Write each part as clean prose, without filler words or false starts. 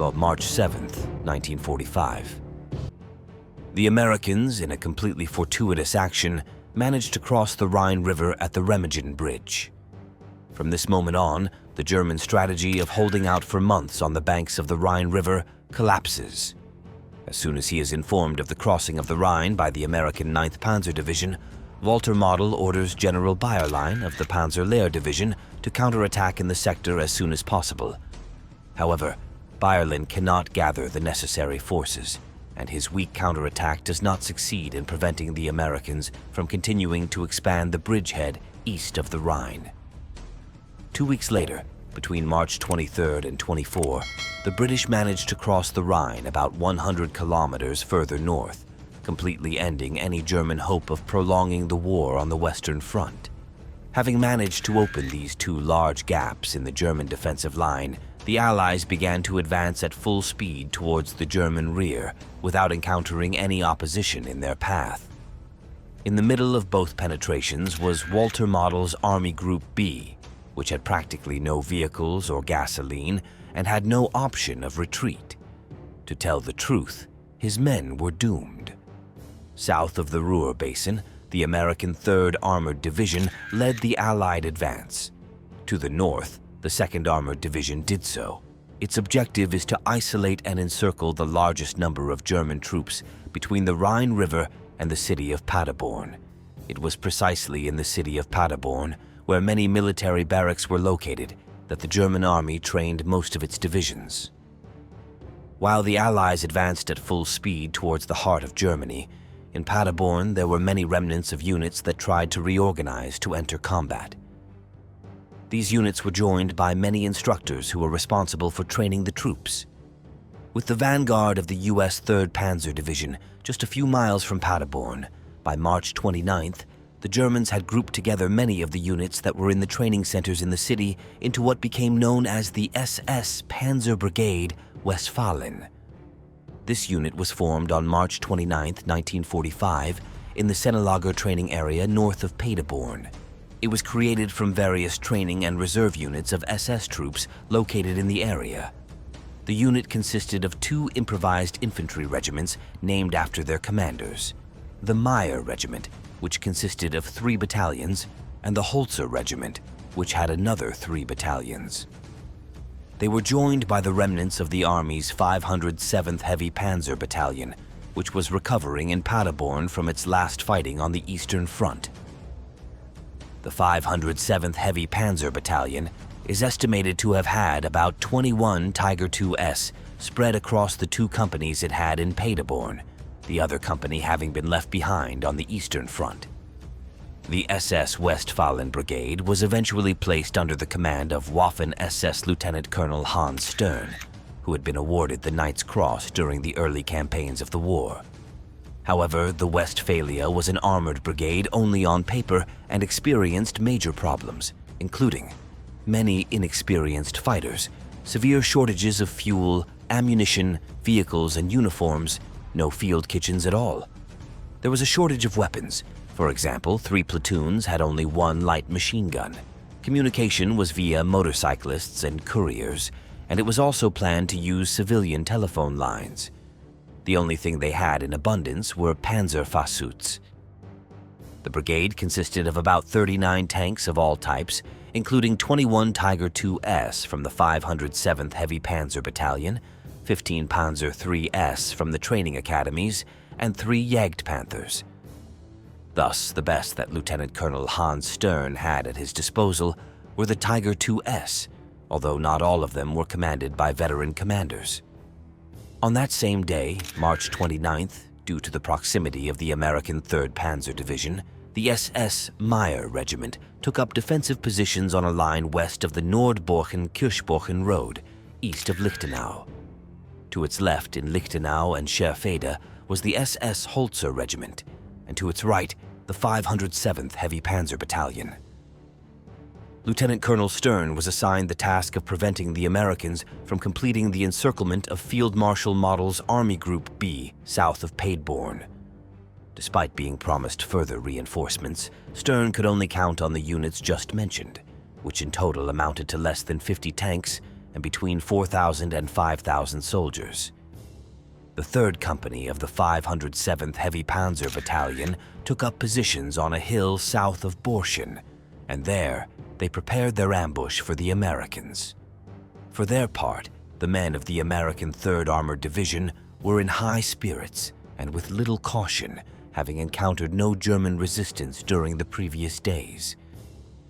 on March 7, 1945. The Americans, in a completely fortuitous action, managed to cross the Rhine River at the Remagen Bridge. From this moment on, the German strategy of holding out for months on the banks of the Rhine River collapses. As soon as he is informed of the crossing of the Rhine by the American 9th Panzer Division, Walter Model orders General Bayerlein of the Panzer Lehr Division to counterattack in the sector as soon as possible. However, Bayerlein cannot gather the necessary forces, and his weak counterattack does not succeed in preventing the Americans from continuing to expand the bridgehead east of the Rhine. 2 weeks later, between March 23rd and 24, the British managed to cross the Rhine about 100 kilometers further north, completely ending any German hope of prolonging the war on the Western Front. Having managed to open these two large gaps in the German defensive line, the Allies began to advance at full speed towards the German rear without encountering any opposition in their path. In the middle of both penetrations was Walter Model's Army Group B, which had practically no vehicles or gasoline and had no option of retreat. To tell the truth, his men were doomed. South of the Ruhr Basin, the American 3rd Armored Division led the Allied advance. To the north, the 2nd Armored Division did so. Its objective is to isolate and encircle the largest number of German troops between the Rhine River and the city of Paderborn. It was precisely in the city of Paderborn, where many military barracks were located, that the German army trained most of its divisions. While the Allies advanced at full speed towards the heart of Germany, in Paderborn there were many remnants of units that tried to reorganize to enter combat. These units were joined by many instructors who were responsible for training the troops. With the vanguard of the U.S. 3rd Panzer Division just a few miles from Paderborn, by March 29th, the Germans had grouped together many of the units that were in the training centers in the city into what became known as the SS Panzer Brigade Westfalen. This unit was formed on March 29, 1945, in the Sennelager training area north of Paderborn. It was created from various training and reserve units of SS troops located in the area. The unit consisted of 2 improvised infantry regiments named after their commanders: the Meyer Regiment, which consisted of 3 battalions, and the Holzer Regiment, which had another 3 battalions. They were joined by the remnants of the Army's 507th Heavy Panzer Battalion, which was recovering in Paderborn from its last fighting on the Eastern Front. The 507th Heavy Panzer Battalion is estimated to have had about 21 Tiger IIs spread across the 2 companies it had in Paderborn, the other company having been left behind on the Eastern Front. The SS Westfalen Brigade was eventually placed under the command of Waffen-SS Lieutenant Colonel Hans Stern, who had been awarded the Knight's Cross during the early campaigns of the war. However, the Westphalia was an armored brigade only on paper and experienced major problems, including many inexperienced fighters, severe shortages of fuel, ammunition, vehicles, and uniforms, no field kitchens at all. There was a shortage of weapons. For example, 3 platoons had only 1 light machine gun. Communication was via motorcyclists and couriers, and it was also planned to use civilian telephone lines. The only thing they had in abundance were Panzerfahrzeuge. The brigade consisted of about 39 tanks of all types, including 21 Tiger IIs from the 507th Heavy Panzer Battalion, 15 Panzer IIIs from the training academies, and 3 Jagdpanthers. Thus, the best that Lieutenant Colonel Hans Stern had at his disposal were the Tiger IIs, although not all of them were commanded by veteran commanders. On that same day, March 29th, due to the proximity of the American 3rd Panzer Division, the SS Meyer Regiment took up defensive positions on a line west of the Nordborchen-Kirchborchen Road, east of Lichtenau. To its left in Lichtenau and Scherfede was the SS Holzer Regiment, and to its right, the 507th Heavy Panzer Battalion. Lieutenant Colonel Stern was assigned the task of preventing the Americans from completing the encirclement of Field Marshal Model's Army Group B south of Paderborn. Despite being promised further reinforcements, Stern could only count on the units just mentioned, which in total amounted to less than 50 tanks and between 4,000 and 5,000 soldiers. The 3rd Company of the 507th Heavy Panzer Battalion took up positions on a hill south of Basin, and there they prepared their ambush for the Americans. For their part, the men of the American 3rd Armored Division were in high spirits and with little caution, having encountered no German resistance during the previous days.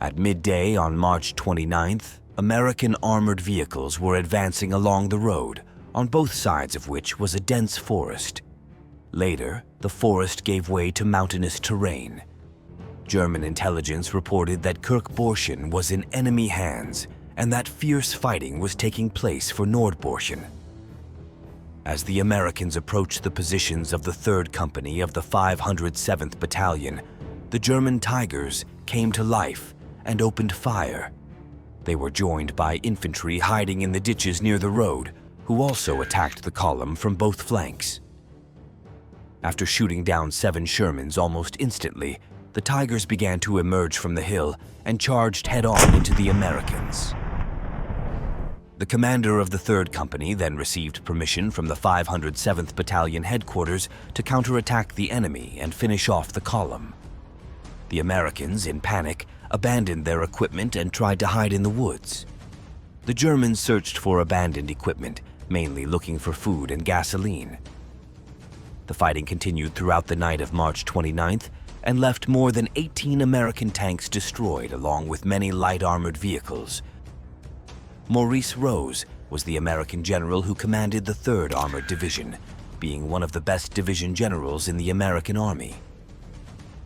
At midday on March 29th, American armored vehicles were advancing along the road, on both sides of which was a dense forest. Later, the forest gave way to mountainous terrain. German intelligence reported that Basin was in enemy hands and that fierce fighting was taking place for Nordborschen. As the Americans approached the positions of the 3rd Company of the 507th Battalion, the German Tigers came to life and opened fire. They were joined by infantry hiding in the ditches near the road, who also attacked the column from both flanks. After shooting down 7 Shermans almost instantly, the Tigers began to emerge from the hill and charged head-on into the Americans. The commander of the 3rd Company then received permission from the 507th Battalion headquarters to counterattack the enemy and finish off the column. The Americans, in panic, abandoned their equipment and tried to hide in the woods. The Germans searched for abandoned equipment, mainly looking for food and gasoline. The fighting continued throughout the night of March 29th and left more than 18 American tanks destroyed along with many light armored vehicles. Maurice was the American general who commanded the 3rd Armored Division, being one of the best division generals in the American Army.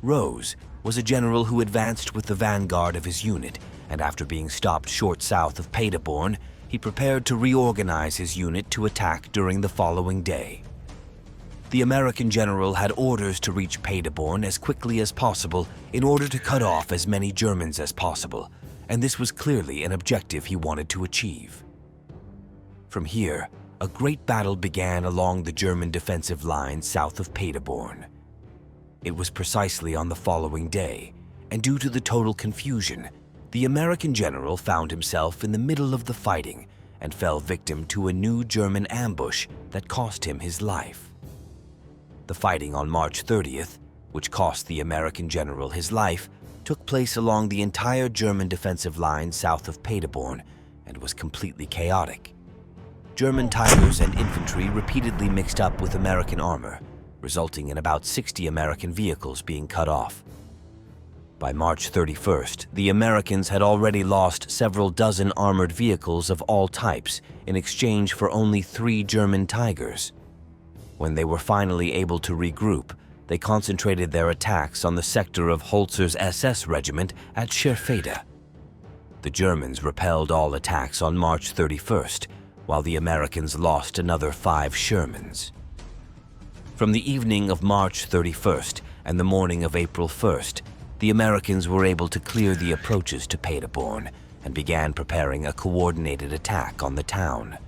Rose was a general who advanced with the vanguard of his unit, and after being stopped short south of Paderborn, he prepared to reorganize his unit to attack during the following day. The American general had orders to reach Paderborn as quickly as possible in order to cut off as many Germans as possible, and this was clearly an objective he wanted to achieve. From here, a great battle began along the German defensive line south of Paderborn. It was precisely on the following day, and due to the total confusion, the American general found himself in the middle of the fighting and fell victim to a new German ambush that cost him his life. The fighting on March 30th, which cost the American general his life, took place along the entire German defensive line south of Paderborn and was completely chaotic. German Tigers and infantry repeatedly mixed up with American armor, resulting in about 60 American vehicles being cut off. By March 31st, the Americans had already lost several dozen armored vehicles of all types in exchange for only 3 German Tigers. When they were finally able to regroup, they concentrated their attacks on the sector of Holzer's SS regiment at Scherfede. The Germans repelled all attacks on March 31st, while the Americans lost another 5 Shermans. From the evening of March 31st and the morning of April 1st, the Americans were able to clear the approaches to Paderborn and began preparing a coordinated attack on the town.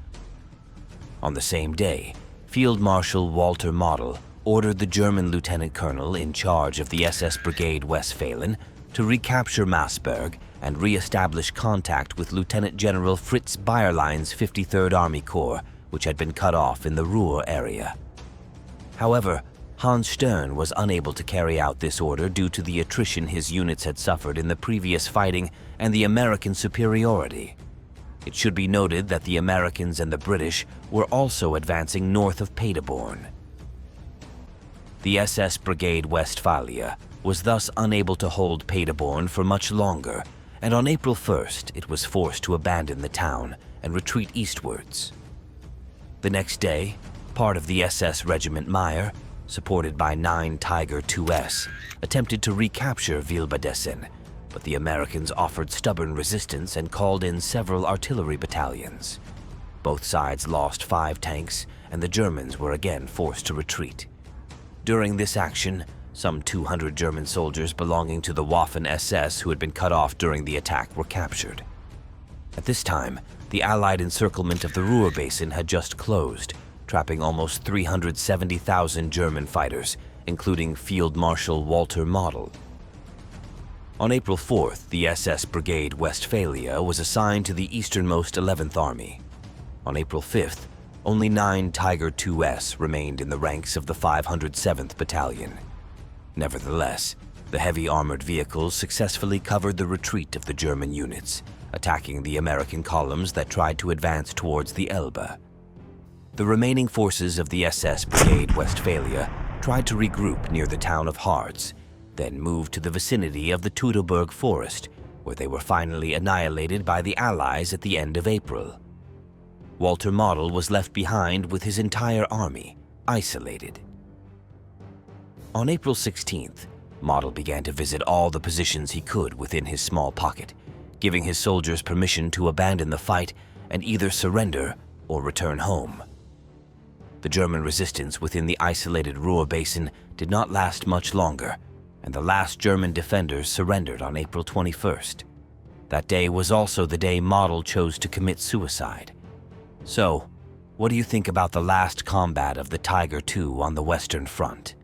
On the same day, Field Marshal Walter Model ordered the German lieutenant colonel in charge of the SS Brigade Westfalen to recapture Massberg and re-establish contact with Lieutenant General Fritz Bayerlein's 53rd Army Corps, which had been cut off in the Ruhr area. However, Hans Stern was unable to carry out this order due to the attrition his units had suffered in the previous fighting and the American superiority. It should be noted that the Americans and the British were also advancing north of Paderborn. The SS Brigade Westphalia was thus unable to hold Paderborn for much longer, and on April 1st it was forced to abandon the town and retreat eastwards. The next day, part of the SS Regiment Meyer, supported by 9 Tiger IIs, attempted to recapture Wielbedessen, but the Americans offered stubborn resistance and called in several artillery battalions. Both sides lost 5 tanks, and the Germans were again forced to retreat. During this action, some 200 German soldiers belonging to the Waffen-SS who had been cut off during the attack were captured. At this time, the Allied encirclement of the Ruhr Basin had just closed, trapping almost 370,000 German fighters, including Field Marshal Walter Model. On April 4th, the SS Brigade Westphalia was assigned to the easternmost 11th Army. On April 5th, only 9 Tiger IIs remained in the ranks of the 507th Battalion. Nevertheless, the heavy armored vehicles successfully covered the retreat of the German units, attacking the American columns that tried to advance towards the Elbe. The remaining forces of the SS Brigade Westphalia tried to regroup near the town of Harz, then moved to the vicinity of the Teutoburg forest, where they were finally annihilated by the Allies at the end of April. Walter Model was left behind with his entire army, isolated. On April 16th, Model began to visit all the positions he could within his small pocket, giving his soldiers permission to abandon the fight and either surrender or return home. The German resistance within the isolated Ruhr Basin did not last much longer, and the last German defenders surrendered on April 21st. That day was also the day Model chose to commit suicide. So, what do you think about the last combat of the Tiger II on the Western Front?